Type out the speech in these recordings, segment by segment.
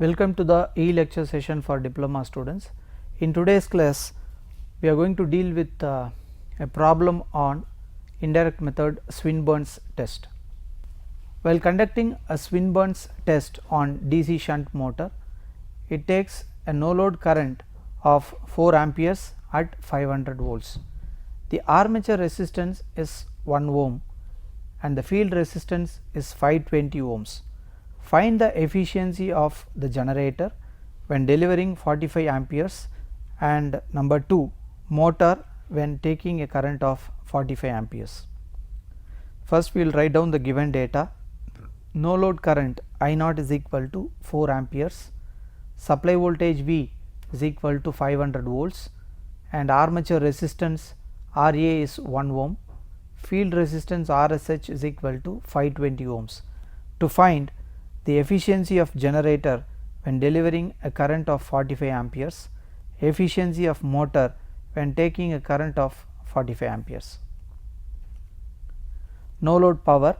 Welcome to the e-lecture session for diploma students. In today's class, we are going to deal with a problem on indirect method Swinburne's test. While conducting a Swinburne's test on DC shunt motor, it takes a no load current of 4 amperes at 500 volts. The armature resistance is 1 ohm and the field resistance is 520 ohms. Find the efficiency of the generator when delivering 45 amperes and number 2 motor when taking a current of 45 amperes. First we will write down the given data. No load current I naught is equal to 4 amperes, supply voltage V is equal to 500 volts and armature resistance RA is 1 ohm, field resistance RSH is equal to 520 ohms. To find the efficiency of generator when delivering a current of 45 amperes, efficiency of motor when taking a current of 45 amperes. No load power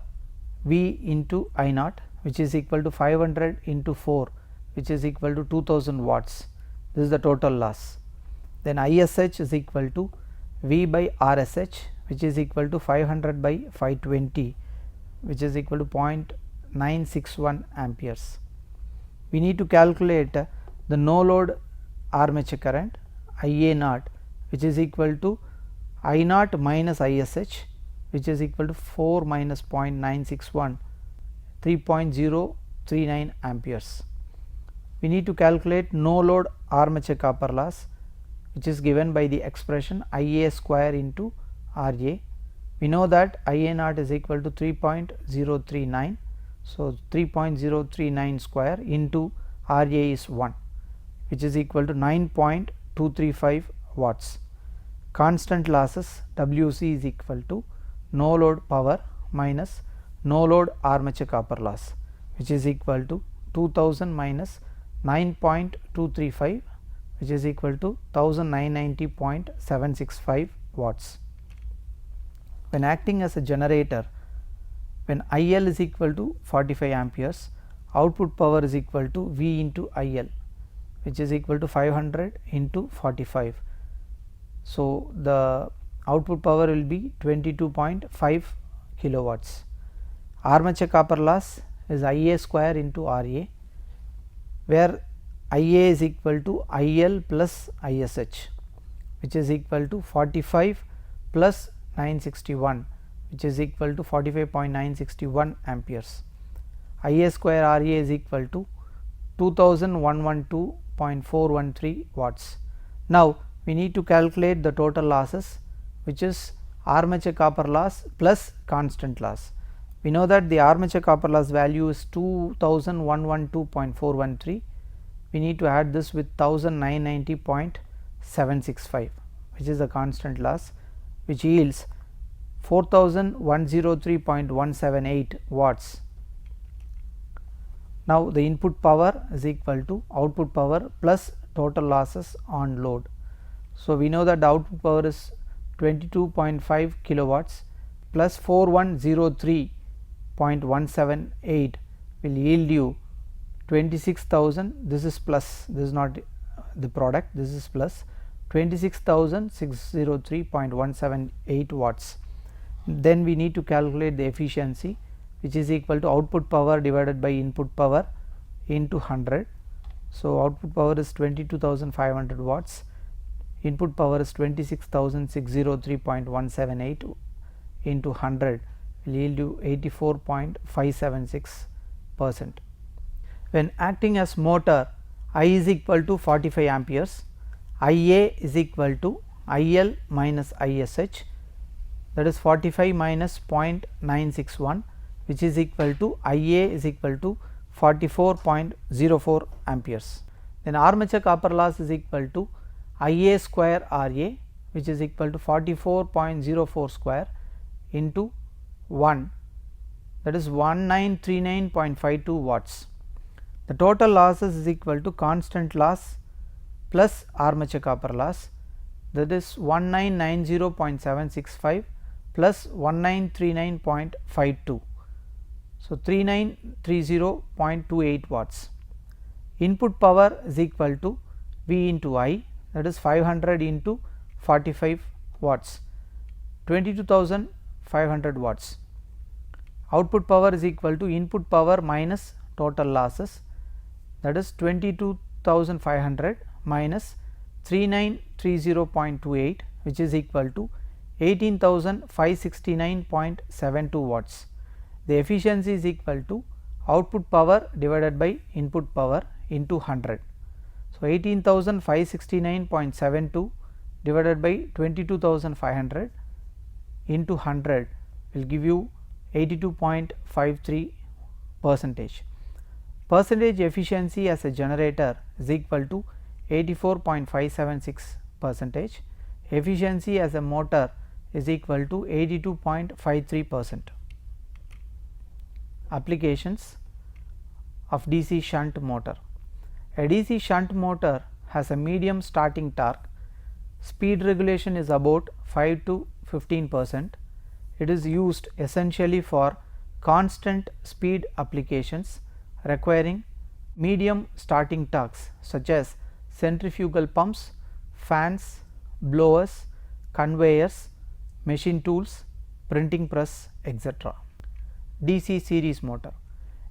V into I naught, which is equal to 500 into 4, which is equal to 2000 watts. This is the total loss. Then ISH is equal to V by RSH, which is equal to 500 by 520, which is equal to 0.961 amperes. We need to calculate the no load armature current IA naught, which is equal to I naught minus ISH, which is equal to 4 minus 0.961, 3.039 amperes. We need to calculate no load armature copper loss, which is given by the expression IA square into RA. We know that IA naught is equal to 3.039. So, 3.039 square into RA is 1, which is equal to 9.235 watts. Constant losses WC is equal to no load power minus no load armature copper loss, which is equal to 2000 minus 9.235, which is equal to 1990.765 watts. When acting as a generator, when IL is equal to 45 amperes, output power is equal to V into IL, which is equal to 500 into 45. So, the output power will be 22.5 kilowatts. Armature copper loss is IA square into RA, where IA is equal to IL plus ISH, which is equal to 45 plus 961, which is equal to 45.961 amperes. IA square RA is equal to 2112.413 watts. Now, we need to calculate the total losses, which is armature copper loss plus constant loss. We know that the armature copper loss value is 2112.413. We need to add this with 1990.765, which is the constant loss, which yields 4103.178 watts. Now, the input power is equal to output power plus total losses on load. So, we know that the output power is 22.5 kilowatts plus 4103.178 will yield you 26,000. This is plus, this is not the product, this is plus 26,603.178 watts. Then we need to calculate the efficiency, which is equal to output power divided by input power into 100. So, output power is 22,500 watts, input power is 26,603.178 into 100 will yield you 84.576%. When acting as motor, I is equal to 45 amperes, IA is equal to IL minus ISH, that is 45 minus 0.961, which is equal to IA is equal to 44.04 amperes. Then armature copper loss is equal to IA square RA, which is equal to 44.04 square into 1, that is 1939.52 watts. The total losses is equal to constant loss plus armature copper loss, that is 1990.765 plus 1939.52. So, 3930.28 watts. input power is equal to V into I, that is 500 into 45 watts, 22,500 watts. Output power is equal to input power minus total losses, that is 22,500 minus 3930.28, which is equal to 18,569.72 watts. The efficiency is equal to output power divided by input power into 100. So, 18,569.72 divided by 22,500 into 100 will give you 82.53 percentage. Percentage efficiency as a generator is equal to 84.576 percentage. Efficiency as a motor is equal to 82.53%. Applications of DC shunt motor. A DC shunt motor has a medium starting torque. Speed regulation is about 5 to 15%. It is used essentially for constant speed applications requiring medium starting torques such as centrifugal pumps, fans, blowers, conveyors, machine tools, printing press, etc. DC series motor.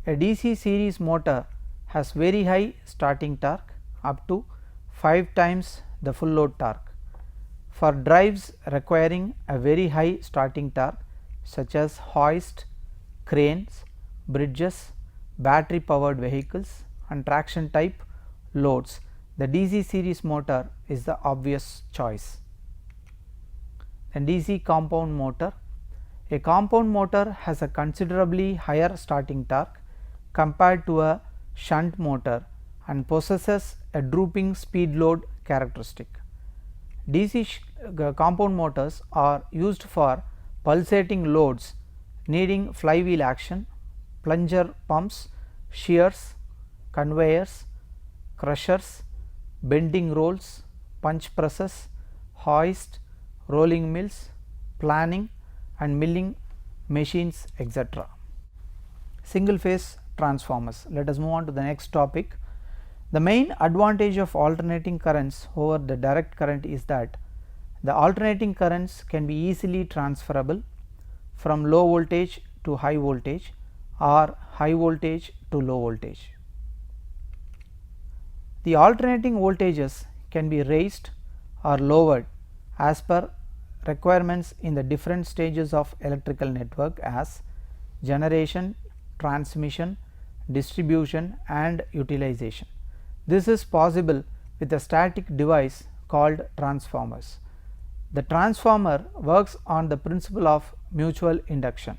A DC series motor has very high starting torque up to 5 times the full load torque. For drives requiring a very high starting torque such as hoist, cranes, bridges, battery powered vehicles and traction type loads, the DC series motor is the obvious choice. Then DC compound motor. A compound motor has a considerably higher starting torque compared to a shunt motor and possesses a drooping speed load characteristic. DC compound motors are used for pulsating loads needing flywheel action, plunger pumps, shears, conveyors, crushers, bending rolls, punch presses, hoist, rolling mills, planing and milling machines, etc. Single phase transformers. Let us move on to the next topic. The main advantage of alternating currents over the direct current is that the alternating currents can be easily transferable from low voltage to high voltage or high voltage to low voltage. The alternating voltages can be raised or lowered as per requirements in the different stages of electrical network as generation, transmission, distribution and utilization. This is possible with a static device called transformers. The transformer works on the principle of mutual induction.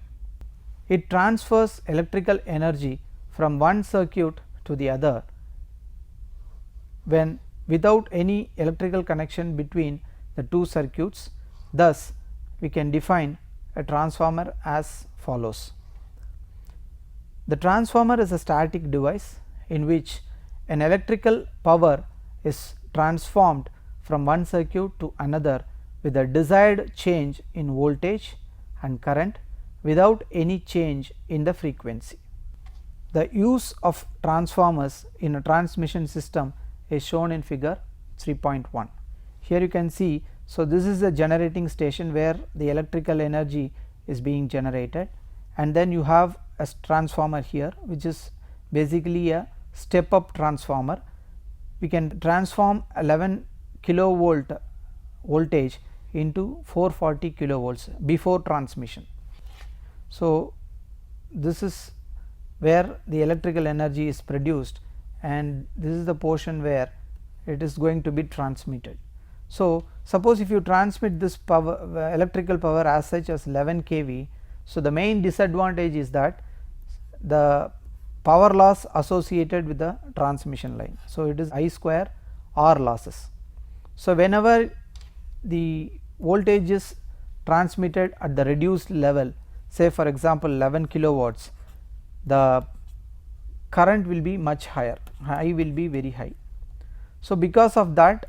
It transfers electrical energy from one circuit to the other when without any electrical connection between the two circuits. Thus, we can define a transformer as follows. The transformer is a static device in which an electrical power is transformed from one circuit to another with a desired change in voltage and current without any change in the frequency. The use of transformers in a transmission system is shown in figure 3.1. Here you can see, so this is a generating station where the electrical energy is being generated, and then you have a transformer here which is basically a step up transformer. We can transform 11 kilovolt voltage into 440 kilovolts before transmission. So, this is where the electrical energy is produced and this is the portion where it is going to be transmitted. So, suppose if you transmit this power, electrical power as such as 11 kV, so the main disadvantage is that the power loss associated with the transmission line. So, it is I square R losses. So, whenever the voltage is transmitted at the reduced level, say for example 11 kilowatts, the current will be much higher, I will be very high. So, because of that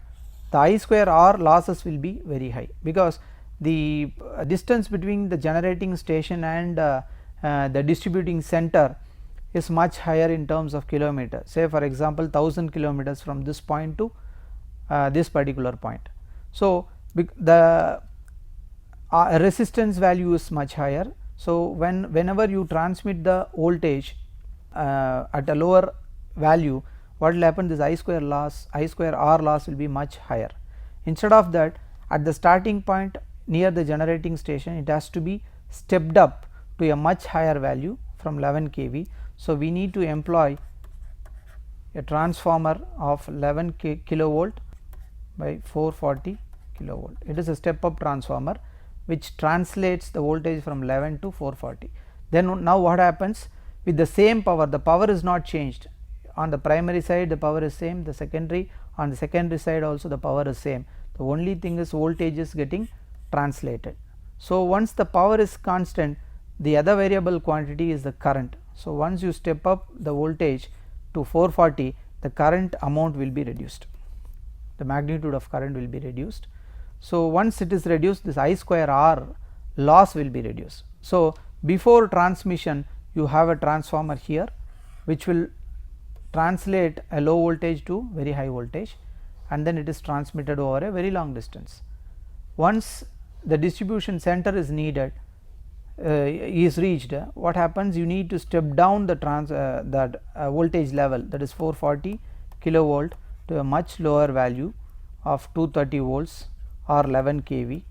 the I square R losses will be very high, because the distance between the generating station and the distributing center is much higher in terms of kilometer, say for example 1000 kilometers from this point to this particular point. So, the resistance value is much higher. So, whenever you transmit the voltage at a lower value, what will happen, this I square R loss will be much higher. Instead of that, at the starting point near the generating station, it has to be stepped up to a much higher value from 11 kV. So, we need to employ a transformer of 11 kilovolt by 440 kilovolt. It is a step up transformer which translates the voltage from 11 to 440. Then now what happens, with the same power, the power is not changed. On the primary side the power is same, the secondary, on the secondary side also the power is same. The only thing is voltage is getting translated. So, once the power is constant, the other variable quantity is the current. So, once you step up the voltage to 440, the current amount will be reduced, the magnitude of current will be reduced. So, once it is reduced, this I square R loss will be reduced. So, before transmission you have a transformer here which will translate a low voltage to very high voltage, and then it is transmitted over a very long distance. Once the distribution center is needed is reached, what happens, you need to step down the voltage level, that is 440 kilovolt, to a much lower value of 230 volts or 11 kV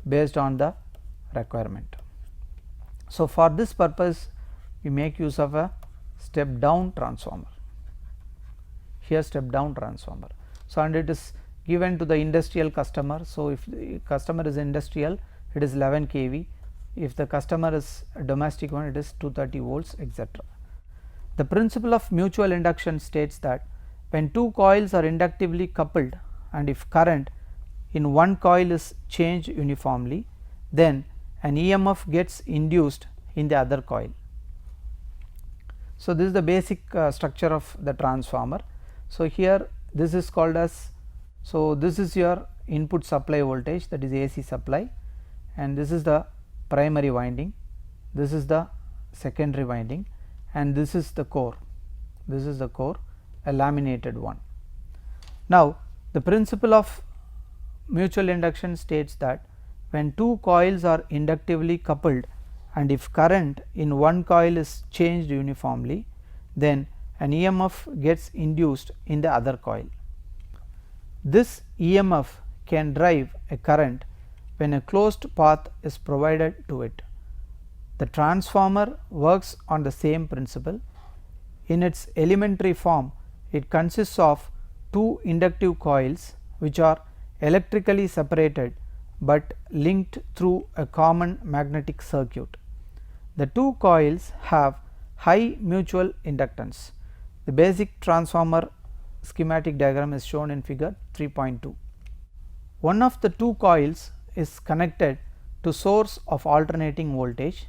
based on the requirement. So, for this purpose we make use of a step down transformer, here step down transformer. So, and it is given to the industrial customer. So, if the customer is industrial, it is 11 kV, if the customer is a domestic one, it is 230 volts, etc. The principle of mutual induction states that when two coils are inductively coupled and if current in one coil is changed uniformly, then an EMF gets induced in the other coil. So, this is the basic structure of the transformer. So, here this is called as, so this is your input supply voltage, that is AC supply, and this is the primary winding, this is the secondary winding, and this is the core, this is the core, a laminated one. Now, the principle of mutual induction states that when two coils are inductively coupled and if current in one coil is changed uniformly, then an EMF gets induced in the other coil. This EMF can drive a current when a closed path is provided to it. The transformer works on the same principle. In its elementary form, it consists of two inductive coils which are electrically separated but linked through a common magnetic circuit. The two coils have high mutual inductance. The basic transformer schematic diagram is shown in figure 3.2. One of the two coils is connected to source of alternating voltage.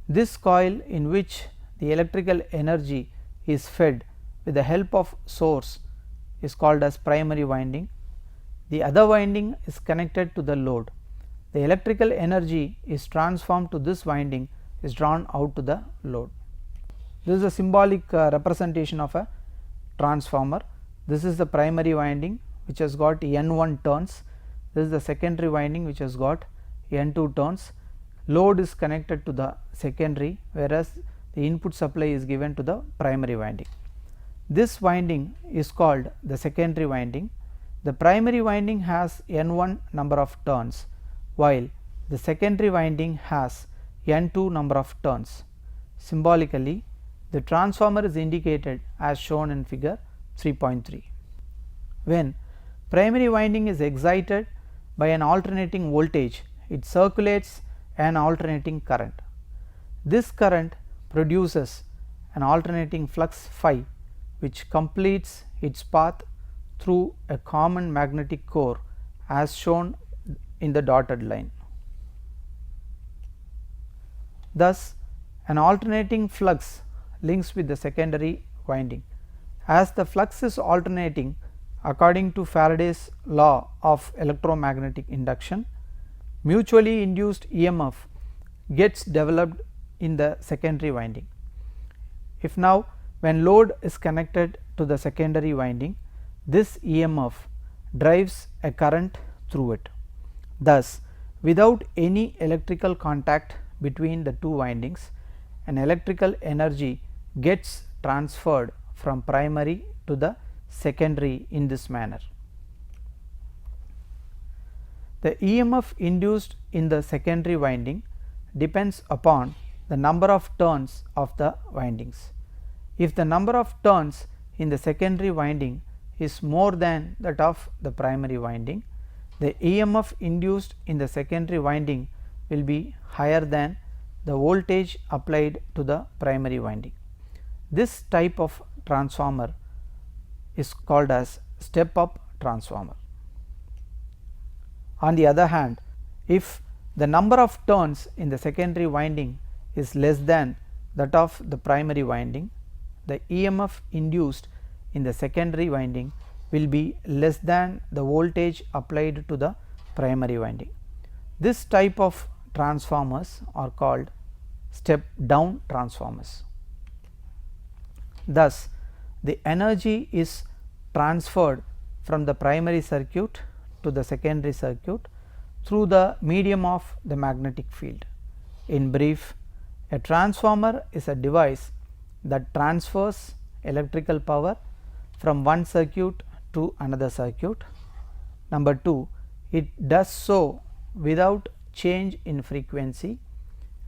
This coil, in which the electrical energy is fed with the help of source, is called as primary winding. The other winding is connected to the load. The electrical energy is transformed to this winding, is drawn out to the load. This is a symbolic representation of a transformer. This is the primary winding which has got N1 turns. This is the secondary winding which has got N2 turns. Load is connected to the secondary, whereas the input supply is given to the primary winding. This winding is called the secondary winding. The primary winding has N1 number of turns, while the secondary winding has N2 number of turns. Symbolically, the transformer is indicated as shown in figure 3.3. When primary winding is excited by an alternating voltage, it circulates an alternating current. This current produces an alternating flux phi, which completes its path through a common magnetic core as shown in the dotted line. Thus, an alternating flux links with the secondary winding. As the flux is alternating, according to Faraday's law of electromagnetic induction, mutually induced EMF gets developed in the secondary winding. If now when load is connected to the secondary winding, this EMF drives a current through it. Thus, without any electrical contact between the two windings, an electrical energy gets transferred from primary to the secondary in this manner. The EMF induced in the secondary winding depends upon the number of turns of the windings. If the number of turns in the secondary winding is more than that of the primary winding, the EMF induced in the secondary winding will be higher than the voltage applied to the primary winding. This type of transformer is called as step up transformer. On the other hand, if the number of turns in the secondary winding is less than that of the primary winding, the EMF induced in the secondary winding will be less than the voltage applied to the primary winding. This type of transformers are called step down transformers. Thus, the energy is transferred from the primary circuit to the secondary circuit through the medium of the magnetic field. In brief, a transformer is a device that transfers electrical power from one circuit to another circuit. Number 2, it does so without change in frequency,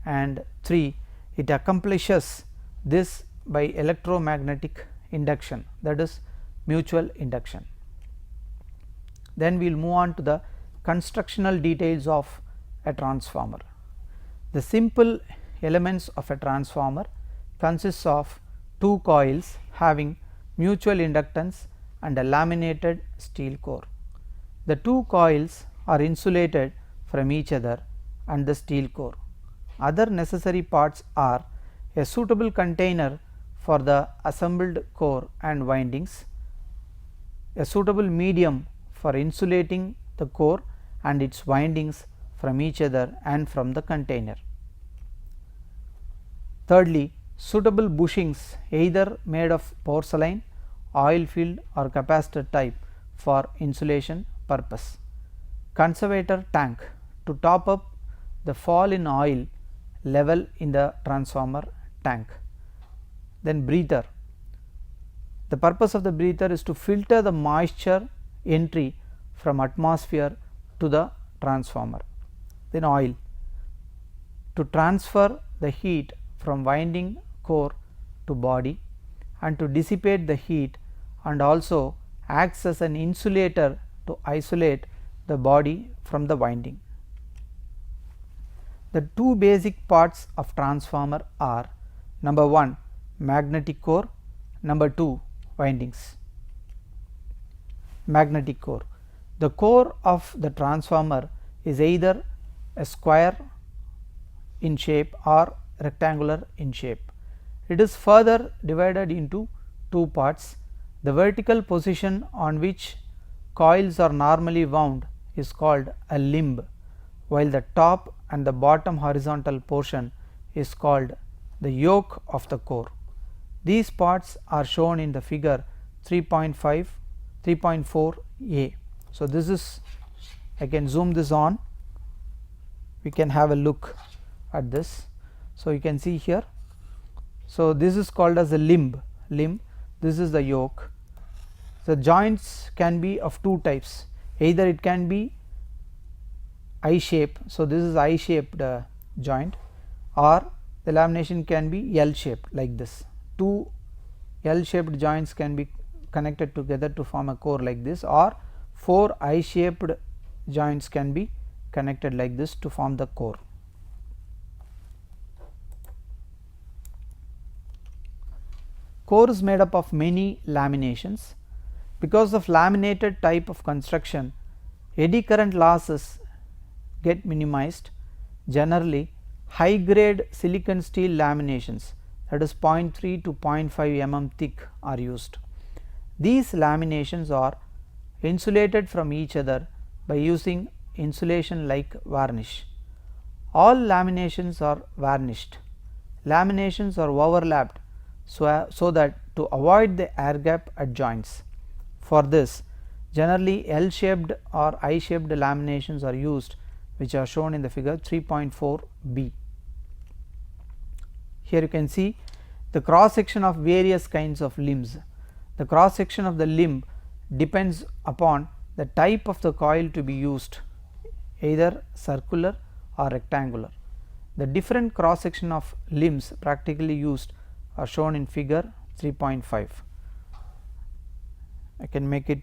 and 3, it accomplishes this by electromagnetic induction, that is mutual induction. Then we will move on to the constructional details of a transformer. The simple elements of a transformer consists of two coils having mutual inductance and a laminated steel core. The two coils are insulated from each other and the steel core. Other necessary parts are a suitable container for the assembled core and windings, a suitable medium for insulating the core and its windings from each other and from the container. Thirdly, suitable bushings either made of porcelain, oil filled or capacitor type for insulation purpose. Conservator tank to top up the fall in oil level in the transformer tank. Then breather. The purpose of the breather is to filter the moisture entry from atmosphere to the transformer. Then oil to transfer the heat from winding core to body and to dissipate the heat, and also acts as an insulator to isolate the body from the winding. The two basic parts of transformer are number 1 magnetic core, number 2 windings. Magnetic core. The core of the transformer is either a square in shape or rectangular in shape. It is further divided into two parts. The vertical position on which coils are normally wound is called a limb, while the top and the bottom horizontal portion is called the yoke of the core. These parts are shown in the figure 3.4a. So, this is, I can zoom this on, we can have a look at this. So, you can see here. So, this is called as a limb, this is the yoke. The joints can be of two types, either it can be I shape. So, this is I shaped joint, or the lamination can be L shaped like this. Two L shaped joints can be connected together to form a core like this, or 4 I shaped joints can be connected like this to form the core. Core is made up of many laminations. Because of laminated type of construction, eddy current losses get minimized. Generally, high grade silicon steel laminations, that is 0.3 to 0.5 mm thick, are used. These laminations are insulated from each other by using insulation like varnish. All laminations are varnished. Laminations are overlapped so that to avoid the air gap at joints. For this, generally L shaped or I shaped laminations are used, which are shown in the figure 3.4b. Here you can see the cross section of various kinds of limbs. The cross section of the limb depends upon the type of the coil to be used, either circular or rectangular. The different cross section of limbs practically used are shown in figure 3.5. I can make it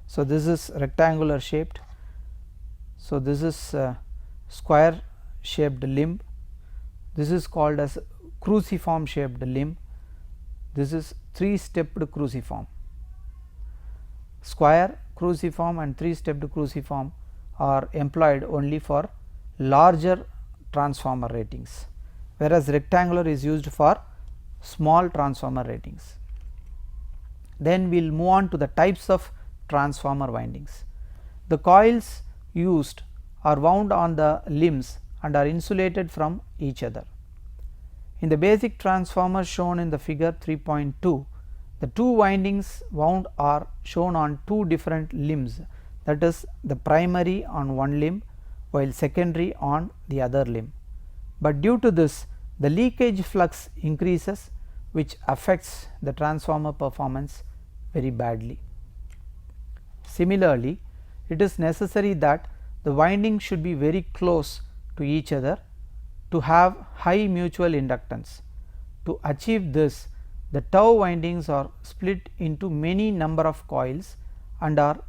so this is rectangular shaped, so this is square shaped limb, this is called as cruciform shaped limb, this is 3-stepped cruciform. Square, cruciform and 3-stepped cruciform are employed only for larger transformer ratings, whereas rectangular is used for small transformer ratings. Then we will move on to the types of transformer windings. The coils used are wound on the limbs and are insulated from each other. In the basic transformer shown in the figure 3.2, the two windings wound are shown on two different limbs, that is the primary on one limb while secondary on the other limb. But due to this, the leakage flux increases, which affects the transformer performance very badly. Similarly, it is necessary that the windings should be very close to each other to have high mutual inductance. To achieve this, the tow windings are split into many number of coils and are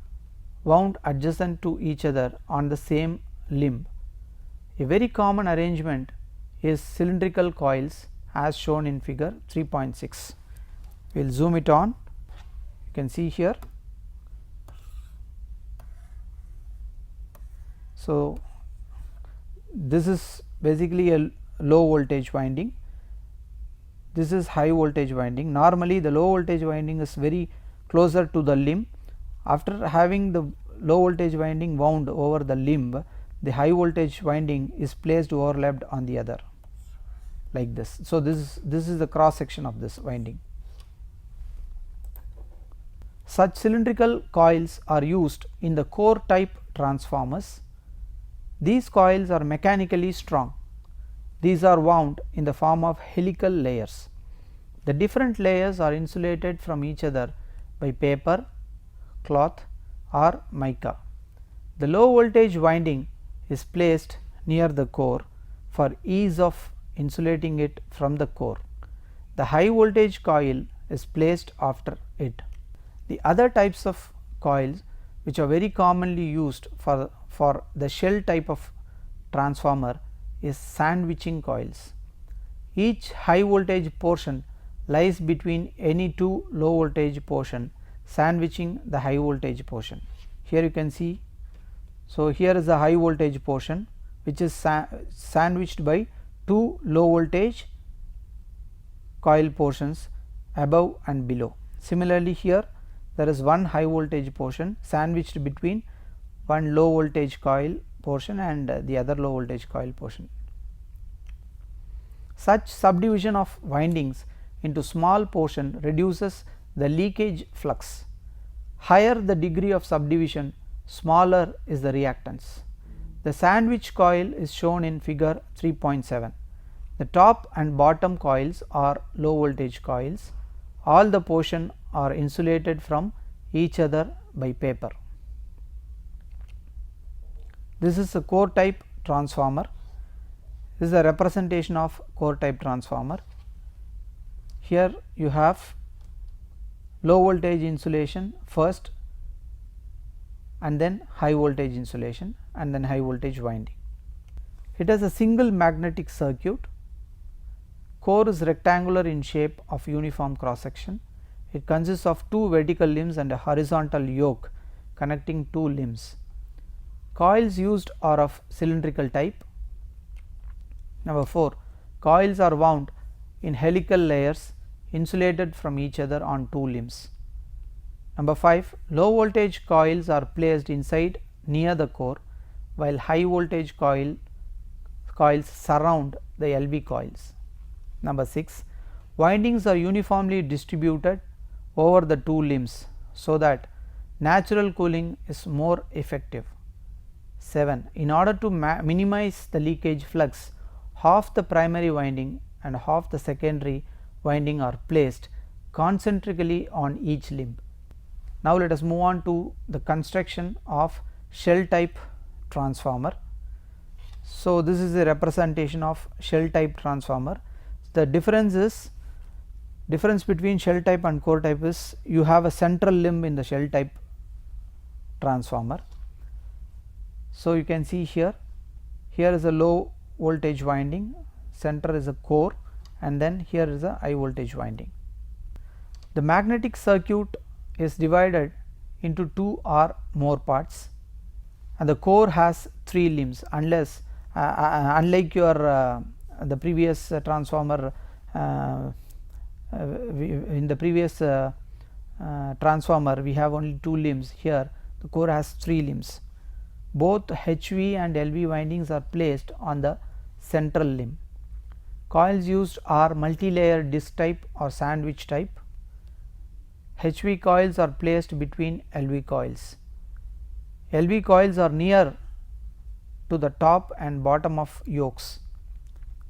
wound adjacent to each other on the same limb. A very common arrangement is cylindrical coils as shown in figure 3.6. We will zoom it on. You can see here. So, this is basically a low voltage winding, this is high voltage winding. Normally the low voltage winding is very closer to the limb. After having the low voltage winding wound over the limb, the high voltage winding is placed overlapped on the other like this. So, this is the cross section of this winding. Such cylindrical coils are used in the core type transformers. These coils are mechanically strong. These are wound in the form of helical layers. The different layers are insulated from each other by paper, cloth or mica. The low voltage winding is placed near the core for ease of insulating it from the core. The high voltage coil is placed after it. The other types of coils which are very commonly used for the shell type of transformer is sandwiching coils. Each high voltage portion lies between any two low voltage portion, sandwiching the high voltage portion. Here you can see. So, here is the high voltage portion which is sandwiched by two low voltage coil portions above and below. Similarly, here there is one high voltage portion sandwiched between one low voltage coil portion and the other low voltage coil portion. Such subdivision of windings into small portion reduces the leakage flux. Higher the degree of subdivision, smaller is the reactance. The sandwich coil is shown in figure 3.7. The top and bottom coils are low voltage coils. All the portion are insulated from each other by paper. This is a core type transformer. This is a representation of core type transformer. Here you have low voltage insulation first and then high voltage insulation and then high voltage winding. It has a single magnetic circuit. Core is rectangular in shape of uniform cross section. It consists of two vertical limbs and a horizontal yoke connecting two limbs. Coils used are of cylindrical type. Number 4, coils are wound in helical layers insulated from each other on two limbs. Number 5, low voltage coils are placed inside near the core, while high voltage coils surround the LV coils. Number 6, windings are uniformly distributed over the two limbs, so that natural cooling is more effective. 7, in order to minimize the leakage flux, half the primary winding and half the secondary winding are placed concentrically on each limb. Now, let us move on to the construction of shell type transformer. So, this is a representation of shell type transformer. The difference between shell type and core type is you have a central limb in the shell type transformer. So, you can see here is a low voltage winding, center is a core, and then here is a high voltage winding. The magnetic circuit is divided into 2 or more parts, and the core has 3 limbs, unless unlike your the previous transformer. In the previous transformer we have only 2 limbs. Here the core has 3 limbs. Both HV and LV windings are placed on the central limb. Coils used are multi-layer disc type or sandwich type. HV coils are placed between LV coils. LV coils are near to the top and bottom of yokes.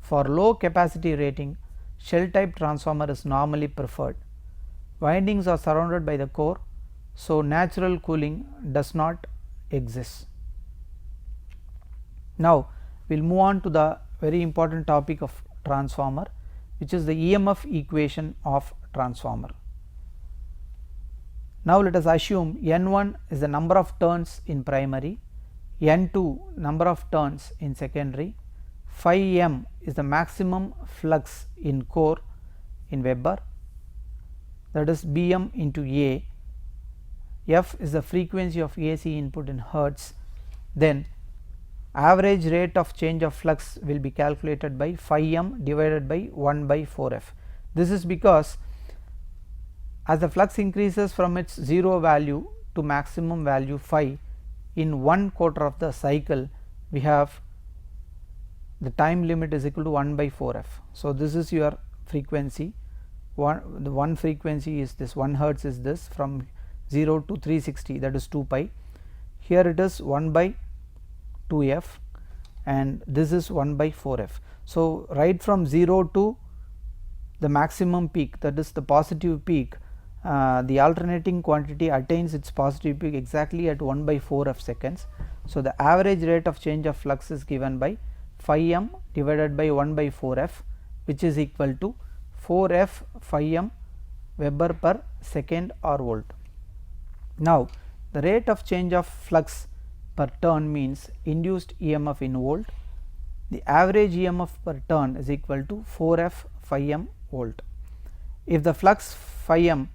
For low capacity rating, shell type transformer is normally preferred. Windings are surrounded by the core, so natural cooling does not exist. Now, we will move on to the very important topic of transformer, which is the EMF equation of transformer. Now, let us assume N1 is the number of turns in primary, N2 number of turns in secondary, phi m is the maximum flux in core in Weber, that is Bm into A, F is the frequency of AC input in Hertz, then average rate of change of flux will be calculated by phi m divided by 1 by 4f. This is because as the flux increases from its 0 value to maximum value phi in 1/4 of the cycle, we have the time limit is equal to 1 by 4f. So, this is your frequency. The one frequency is this, 1 hertz is this, from 0 to 360, that is 2 pi. Here it is 1 by 2f and this is 1 by 4f. So, right from 0 to the maximum peak, that is the positive peak, the alternating quantity attains its positive peak exactly at 1 by 4f seconds. So, the average rate of change of flux is given by phi m divided by 1 by 4f, which is equal to 4f phi m Weber per second or volt. Now, the rate of change of flux per turn means induced EMF in volt. The average EMF per turn is equal to 4f phi m volt. If the flux phi m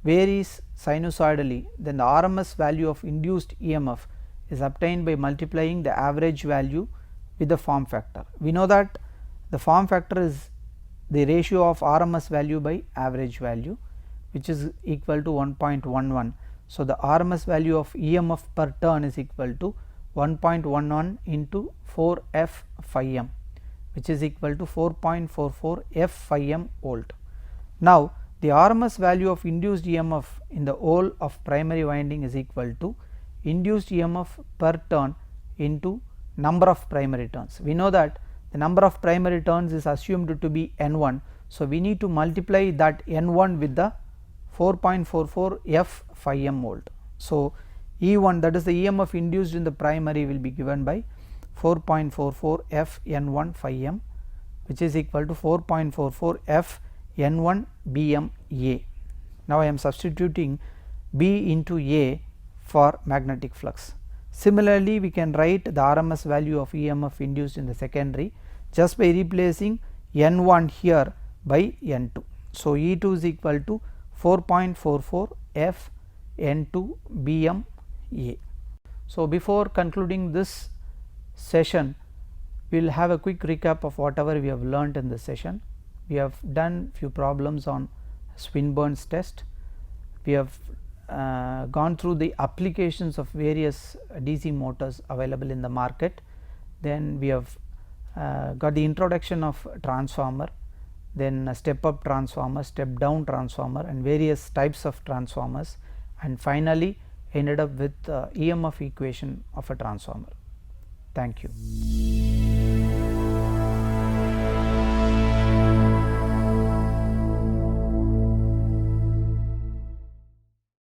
varies sinusoidally, then the RMS value of induced EMF is obtained by multiplying the average value with the form factor. We know that the form factor is the ratio of RMS value by average value, which is equal to 1.11. So, the RMS value of EMF per turn is equal to 1.11 into 4f phi m, which is equal to 4.44 f phi m volt. Now, the RMS value of induced EMF in the whole of primary winding is equal to induced EMF per turn into number of primary turns. We know that the number of primary turns is assumed to be N1. So, we need to multiply that N1 with the 4.44 f phi m volt. So, E1, that is the EMF induced in the primary, will be given by 4.44 f N1 phi m, which is equal to 4.44 f N1 Bm A. Now, I am substituting B into A for magnetic flux. Similarly, we can write the RMS value of EMF induced in the secondary just by replacing N1 here by N2. So, E2 is equal to 4.44 f N2 Bm A. So, before concluding this session, we will have a quick recap of whatever we have learnt in this session. We have done few problems on Swinburne's test. We have gone through the applications of various DC motors available in the market. Then we have got the introduction of transformer. then a step up transformer, step down transformer, and various types of transformers, and finally ended up with EMF equation of a transformer. Thank you.